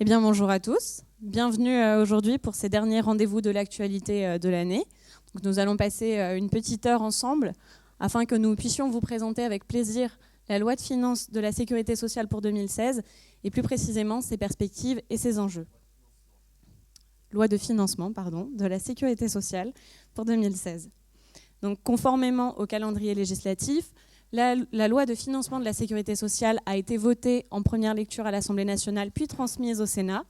Eh bien, bonjour à tous. Bienvenue aujourd'hui pour ces derniers rendez-vous de l'actualité de l'année. Nous allons passer une petite heure ensemble afin que nous puissions vous présenter avec plaisir la loi de finances de la sécurité sociale pour 2016 et plus précisément ses perspectives et ses enjeux. Loi de financement, de la sécurité sociale pour 2016. Donc, conformément au calendrier législatif, la loi de financement de la sécurité sociale a été votée en première lecture à l'Assemblée nationale, puis transmise au Sénat.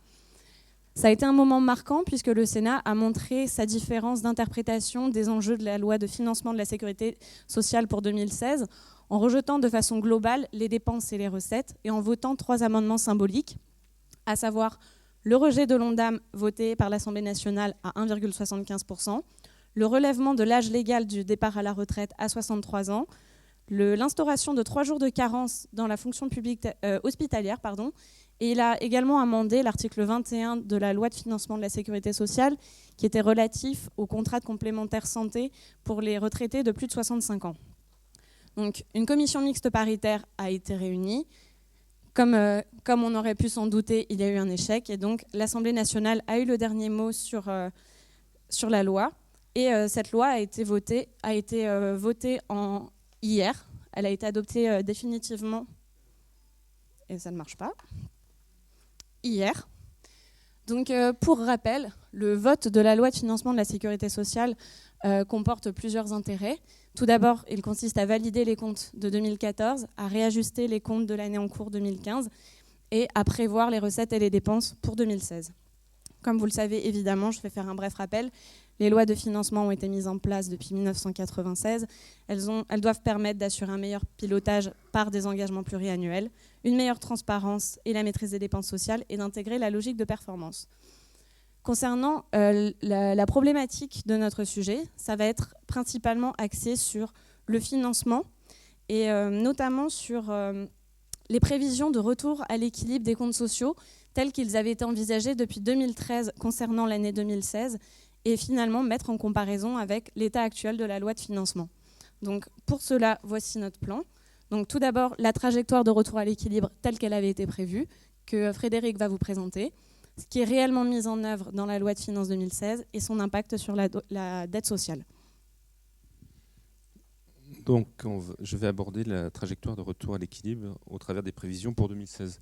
Ça a été un moment marquant puisque le Sénat a montré sa différence d'interprétation des enjeux de la loi de financement de la sécurité sociale pour 2016 en rejetant de façon globale les dépenses et les recettes et en votant 3 amendements symboliques, à savoir le rejet de l'Ondam voté par l'Assemblée nationale à 1,75%, le relèvement de l'âge légal du départ à la retraite à 63 ans, l'instauration de 3 jours de carence dans la fonction publique hospitalière, et il a également amendé l'article 21 de la loi de financement de la sécurité sociale qui était relatif au contrat de complémentaire santé pour les retraités de plus de 65 ans. Donc, une commission mixte paritaire a été réunie. Comme on aurait pu s'en douter, il y a eu un échec et donc l'Assemblée nationale a eu le dernier mot sur la loi. Et cette loi a été votée hier. Elle a été adoptée définitivement, et ça ne marche pas, hier. Donc pour rappel, le vote de la loi de financement de la sécurité sociale comporte plusieurs intérêts. Tout d'abord, il consiste à valider les comptes de 2014, à réajuster les comptes de l'année en cours 2015 et à prévoir les recettes et les dépenses pour 2016. Comme vous le savez, évidemment, je vais faire un bref rappel. Les lois de financement ont été mises en place depuis 1996. Elles doivent permettre d'assurer un meilleur pilotage par des engagements pluriannuels, une meilleure transparence et la maîtrise des dépenses sociales et d'intégrer la logique de performance. Concernant la problématique de notre sujet, ça va être principalement axé sur le financement et notamment sur les prévisions de retour à l'équilibre des comptes sociaux tels qu'ils avaient été envisagés depuis 2013 concernant l'année 2016 et finalement mettre en comparaison avec l'état actuel de la loi de financement. Donc pour cela, voici notre plan. Donc tout d'abord, la trajectoire de retour à l'équilibre telle qu'elle avait été prévue, que Frédéric va vous présenter, ce qui est réellement mis en œuvre dans la loi de finances 2016 et son impact sur la dette sociale. Donc je vais aborder la trajectoire de retour à l'équilibre au travers des prévisions pour 2016.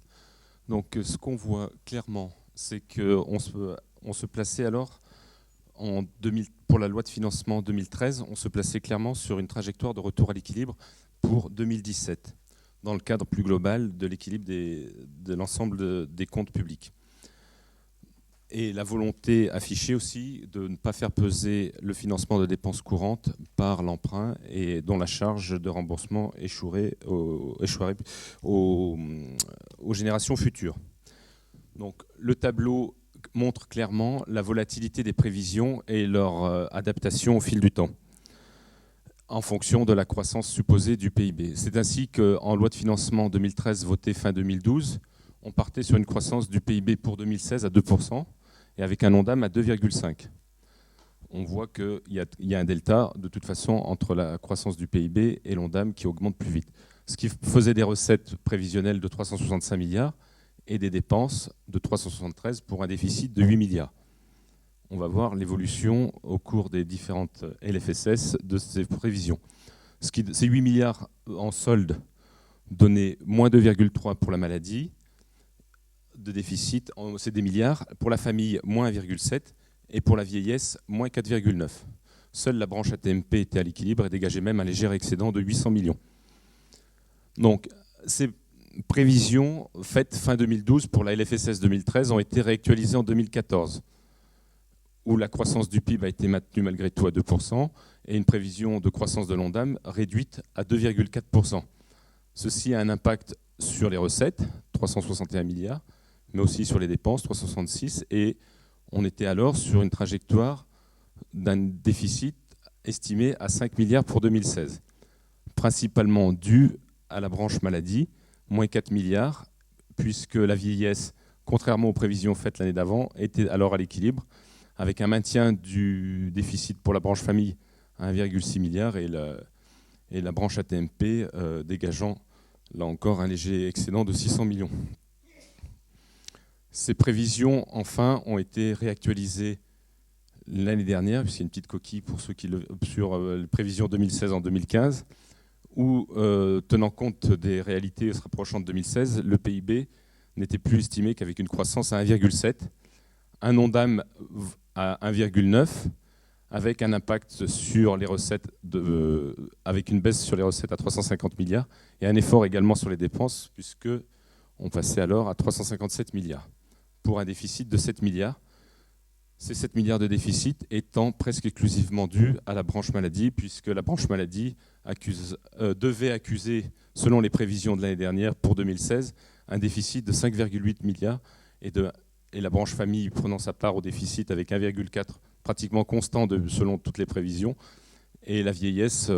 Donc ce qu'on voit clairement, c'est qu'on se plaçait alors, pour la loi de financement 2013, on se plaçait clairement sur une trajectoire de retour à l'équilibre pour 2017, dans le cadre plus global de l'équilibre de l'ensemble des comptes publics. Et la volonté affichée aussi de ne pas faire peser le financement de dépenses courantes par l'emprunt et dont la charge de remboursement échouerait aux générations futures. Donc, le tableau montre clairement la volatilité des prévisions et leur adaptation au fil du temps, en fonction de la croissance supposée du PIB. C'est ainsi qu'en loi de financement 2013 votée fin 2012, on partait sur une croissance du PIB pour 2016 à 2%, et avec un Ondam à 2,5. On voit qu'il y a un delta, de toute façon, entre la croissance du PIB et l'Ondam qui augmente plus vite. Ce qui faisait des recettes prévisionnelles de 365 milliards et des dépenses de 373 pour un déficit de 8 milliards. On va voir l'évolution au cours des différentes LFSS de ces prévisions. Ces 8 milliards en solde donnaient moins 2,3 pour la maladie, de déficit, c'est des milliards. Pour la famille, moins 1,7 et pour la vieillesse, moins 4,9. Seule la branche AT-MP était à l'équilibre et dégageait même un léger excédent de 800 millions. Donc, ces prévisions faites fin 2012 pour la LFSS 2013 ont été réactualisées en 2014, où la croissance du PIB a été maintenue malgré tout à 2% et une prévision de croissance de l'Ondam réduite à 2,4%. Ceci a un impact sur les recettes, 361 milliards, mais aussi sur les dépenses, 366, et on était alors sur une trajectoire d'un déficit estimé à 5 milliards pour 2016, principalement dû à la branche maladie, moins 4 milliards, puisque la vieillesse, contrairement aux prévisions faites l'année d'avant, était alors à l'équilibre, avec un maintien du déficit pour la branche famille à 1,6 milliard et la branche AT-MP dégageant, là encore, un léger excédent de 600 millions. Ces prévisions, enfin, ont été réactualisées l'année dernière, puisqu'il y a une petite coquille pour ceux sur les prévisions 2016 en 2015, où, tenant compte des réalités se rapprochant de 2016, le PIB n'était plus estimé qu'avec une croissance à 1,7, un ONDAM à 1,9, avec un impact sur les recettes, avec une baisse sur les recettes à 350 milliards, et un effort également sur les dépenses, puisqu'on passait alors à 357 milliards, pour un déficit de 7 milliards. Ces 7 milliards de déficit étant presque exclusivement dus à la branche maladie, puisque la branche maladie devait accuser, selon les prévisions de l'année dernière, pour 2016, un déficit de 5,8 milliards, et la branche famille prenant sa part au déficit avec 1,4 pratiquement constant selon toutes les prévisions, et la vieillesse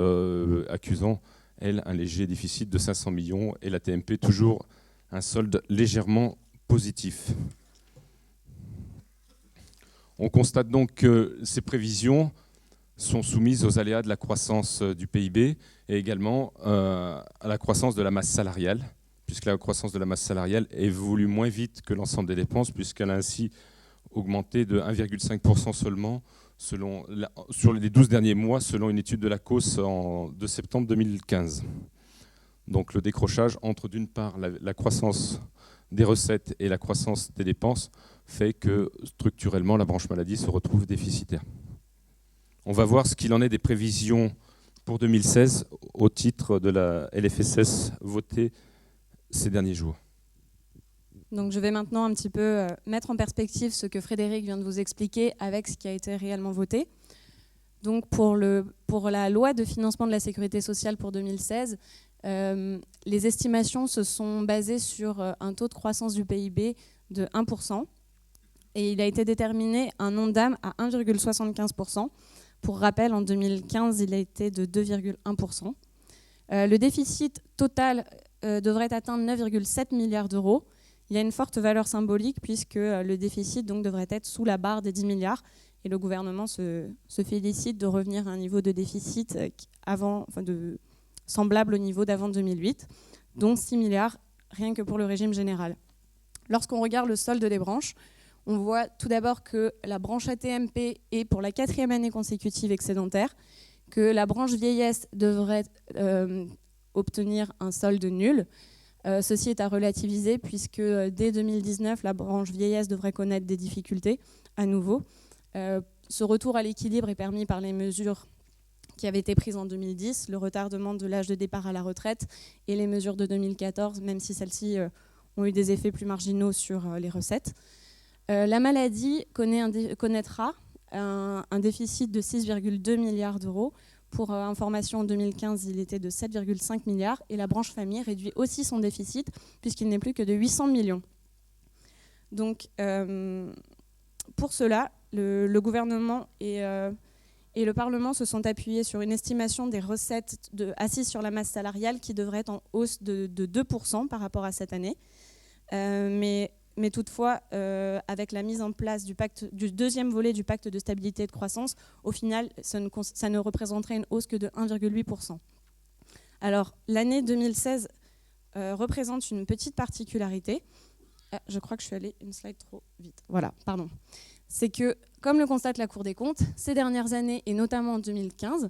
accusant, elle, un léger déficit de 500 millions, et la TMP toujours un solde légèrement positif. On constate donc que ces prévisions sont soumises aux aléas de la croissance du PIB et également à la croissance de la masse salariale, puisque la croissance de la masse salariale évolue moins vite que l'ensemble des dépenses, puisqu'elle a ainsi augmenté de 1,5% seulement sur les 12 derniers mois, selon une étude de la COS de septembre 2015. Donc le décrochage entre d'une part la croissance des recettes et la croissance des dépenses fait que structurellement la branche maladie se retrouve déficitaire. On va voir ce qu'il en est des prévisions pour 2016 au titre de la LFSS votée ces derniers jours. Donc je vais maintenant un petit peu mettre en perspective ce que Frédéric vient de vous expliquer avec ce qui a été réellement voté. Donc pour la loi de financement de la sécurité sociale pour 2016, les estimations se sont basées sur un taux de croissance du PIB de 1%, et il a été déterminé un ONDAM à 1,75%. Pour rappel, en 2015, il a été de 2,1%. Le déficit total devrait atteindre 9,7 milliards d'euros. Il y a une forte valeur symbolique puisque le déficit donc, devrait être sous la barre des 10 milliards, et le gouvernement se félicite de revenir à un niveau de déficit semblable au niveau d'avant 2008, dont 6 milliards rien que pour le régime général. Lorsqu'on regarde le solde des branches, on voit tout d'abord que la branche AT-MP est pour la 4e année consécutive excédentaire, que la branche vieillesse devrait obtenir un solde nul. Ceci est à relativiser puisque dès 2019, la branche vieillesse devrait connaître des difficultés à nouveau. Ce retour à l'équilibre est permis par les mesures qui avaient été prises en 2010, le retardement de l'âge de départ à la retraite et les mesures de 2014, même si celles-ci ont eu des effets plus marginaux sur les recettes. La maladie connaîtra un déficit de 6,2 milliards d'euros. Pour information, en 2015, il était de 7,5 milliards et la branche famille réduit aussi son déficit puisqu'il n'est plus que de 800 millions. Donc, pour cela, le gouvernement et le Parlement se sont appuyés sur une estimation des recettes assises sur la masse salariale qui devrait être en hausse de 2% par rapport à cette année. Mais toutefois, avec la mise en place du deuxième volet du pacte de stabilité et de croissance, au final, ça ne représenterait une hausse que de 1,8%. Alors, l'année 2016 représente une petite particularité. Je crois que je suis allée une slide trop vite. Voilà, pardon. C'est que, comme le constate la Cour des comptes, ces dernières années, et notamment en 2015,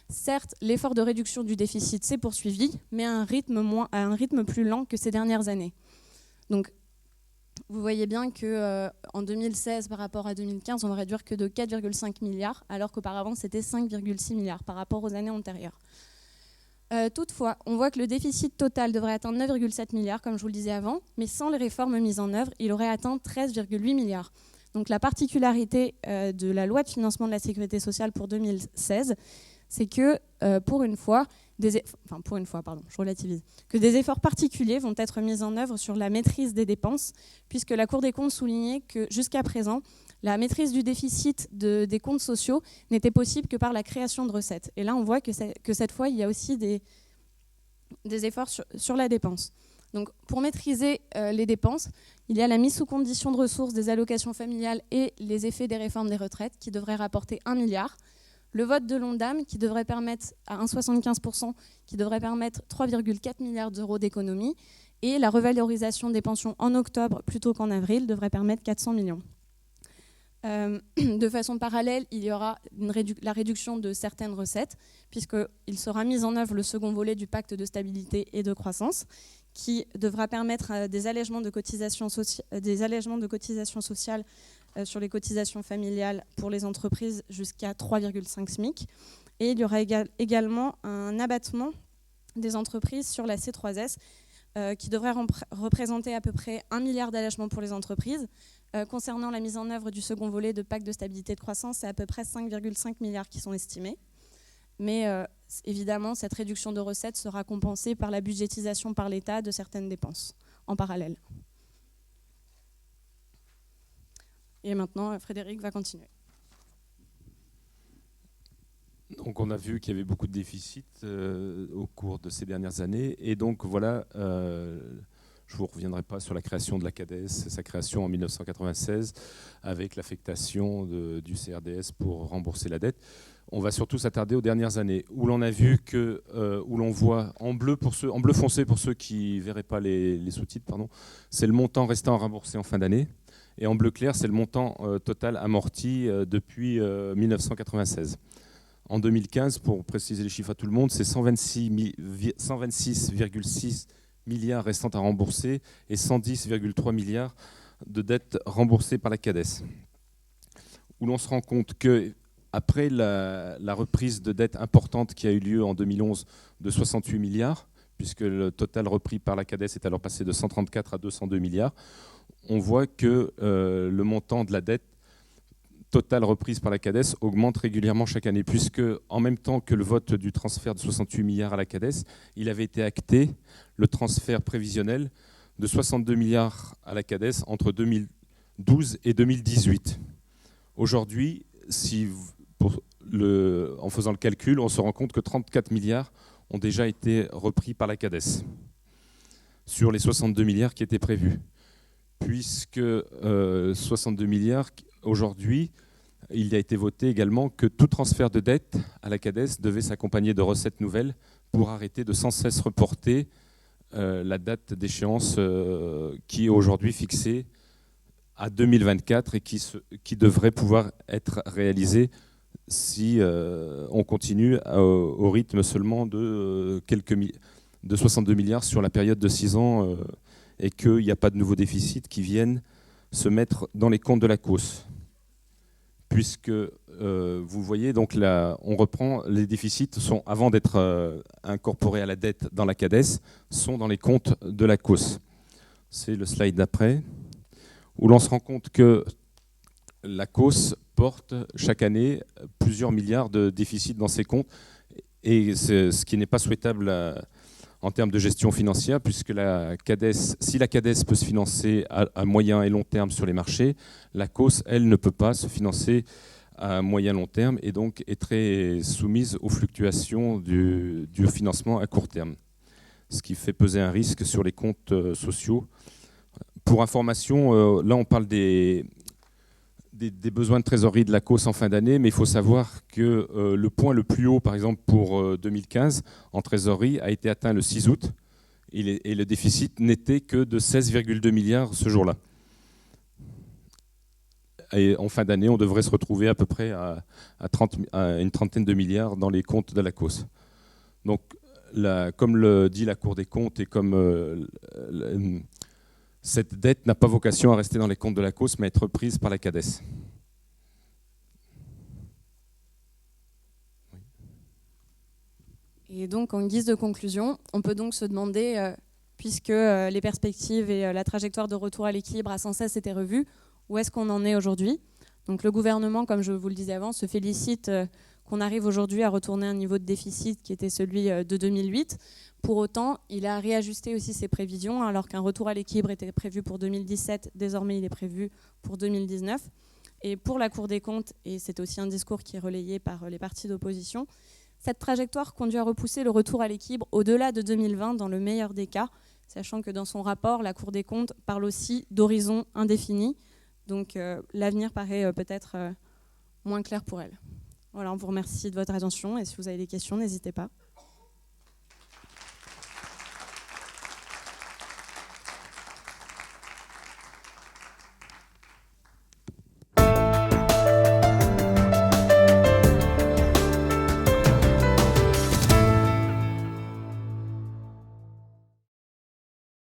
certes, l'effort de réduction du déficit s'est poursuivi, mais à un rythme plus lent que ces dernières années. Donc, vous voyez bien qu'en 2016, par rapport à 2015, on va réduire que de 4,5 milliards, alors qu'auparavant, c'était 5,6 milliards par rapport aux années antérieures. Toutefois, on voit que le déficit total devrait atteindre 9,7 milliards, comme je vous le disais avant, mais sans les réformes mises en œuvre, il aurait atteint 13,8 milliards. Donc la particularité de la loi de financement de la sécurité sociale pour 2016, c'est que pour une fois, je relativise, que des efforts particuliers vont être mis en œuvre sur la maîtrise des dépenses, puisque la Cour des comptes soulignait que jusqu'à présent, la maîtrise du déficit des comptes sociaux n'était possible que par la création de recettes. Et là, on voit que cette fois, il y a aussi des efforts sur la dépense. Donc, pour maîtriser les dépenses, il y a la mise sous condition de ressources des allocations familiales et les effets des réformes des retraites qui devraient rapporter 1 milliard. Le vote de l'ONDAM qui devrait permettre à 1,75%, qui devrait permettre 3,4 milliards d'euros d'économies. Et la revalorisation des pensions en octobre plutôt qu'en avril devrait permettre 400 millions. De façon parallèle, il y aura la réduction de certaines recettes, puisqu'il sera mis en œuvre le second volet du pacte de stabilité et de croissance, qui devra permettre des allègements de cotisations sociales sur les cotisations familiales pour les entreprises jusqu'à 3,5 SMIC. Et il y aura également un abattement des entreprises sur la C3S qui devrait représenter à peu près 1 milliard d'allègements pour les entreprises. Concernant la mise en œuvre du second volet de pacte de stabilité et de croissance, c'est à peu près 5,5 milliards qui sont estimés. Mais évidemment, cette réduction de recettes sera compensée par la budgétisation par l'État de certaines dépenses en parallèle. Et maintenant, Frédéric va continuer. Donc on a vu qu'il y avait beaucoup de déficits au cours de ces dernières années. Et donc voilà, je ne vous reviendrai pas sur la création de la CADES, sa création en 1996, avec l'affectation du CRDS pour rembourser la dette. On va surtout s'attarder aux dernières années, où l'on a vu que, où l'on voit en bleu foncé pour ceux qui ne verraient pas les sous-titres, c'est le montant restant à rembourser en fin d'année. Et en bleu clair, c'est le montant total amorti depuis 1996. En 2015, pour préciser les chiffres à tout le monde, c'est 126,6 milliards restant à rembourser et 110,3 milliards de dettes remboursées par la CADES. Où l'on se rend compte qu'après la reprise de dettes importante qui a eu lieu en 2011 de 68 milliards, puisque le total repris par la CADES est alors passé de 134 à 202 milliards, on voit que le montant de la dette totale reprise par la CADES augmente régulièrement chaque année, puisque en même temps que le vote du transfert de 68 milliards à la CADES, il avait été acté le transfert prévisionnel de 62 milliards à la CADES entre 2012 et 2018. Aujourd'hui, en faisant le calcul, on se rend compte que 34 milliards ont déjà été repris par la CADES sur les 62 milliards qui étaient prévus. Puisque 62 milliards, aujourd'hui, il a été voté également que tout transfert de dette à la CADES devait s'accompagner de recettes nouvelles pour arrêter de sans cesse reporter la date d'échéance qui est aujourd'hui fixée à 2024 et qui devrait pouvoir être réalisée si on continue au rythme seulement de 62 milliards sur la période de 6 ans et qu'il n'y a pas de nouveaux déficits qui viennent se mettre dans les comptes de la COS. Puisque vous voyez, donc là, on reprend, les déficits sont, avant d'être incorporés à la dette dans la CADES, sont dans les comptes de la COS. C'est le slide d'après, où l'on se rend compte que la COS porte chaque année plusieurs milliards de déficits dans ses comptes, et ce qui n'est pas souhaitable en termes de gestion financière, puisque si la CADES peut se financer à moyen et long terme sur les marchés, la COS, elle, ne peut pas se financer à moyen et long terme et donc est très soumise aux fluctuations du financement à court terme, ce qui fait peser un risque sur les comptes sociaux. Pour information, là on parle des besoins de trésorerie de la COS en fin d'année, mais il faut savoir que le point le plus haut, par exemple pour 2015, en trésorerie, a été atteint le 6 août, et le déficit n'était que de 16,2 milliards ce jour-là. Et en fin d'année, on devrait se retrouver à peu près à une trentaine de milliards dans les comptes de la COS. Donc, comme le dit la Cour des comptes et comme cette dette n'a pas vocation à rester dans les comptes de la COS, mais à être prise par la CADES. Et donc, en guise de conclusion, on peut donc se demander, puisque les perspectives et la trajectoire de retour à l'équilibre a sans cesse été revues, où est-ce qu'on en est aujourd'hui ? Donc, le gouvernement, comme je vous le disais avant, se félicite qu'on arrive aujourd'hui à retourner à un niveau de déficit qui était celui de 2008. Pour autant, il a réajusté aussi ses prévisions, alors qu'un retour à l'équilibre était prévu pour 2017, désormais il est prévu pour 2019. Et pour la Cour des comptes, et c'est aussi un discours qui est relayé par les partis d'opposition, cette trajectoire conduit à repousser le retour à l'équilibre au-delà de 2020 dans le meilleur des cas, sachant que dans son rapport, la Cour des comptes parle aussi d'horizon indéfini. Donc l'avenir paraît peut-être moins clair pour elle. Voilà, on vous remercie de votre attention et si vous avez des questions, n'hésitez pas.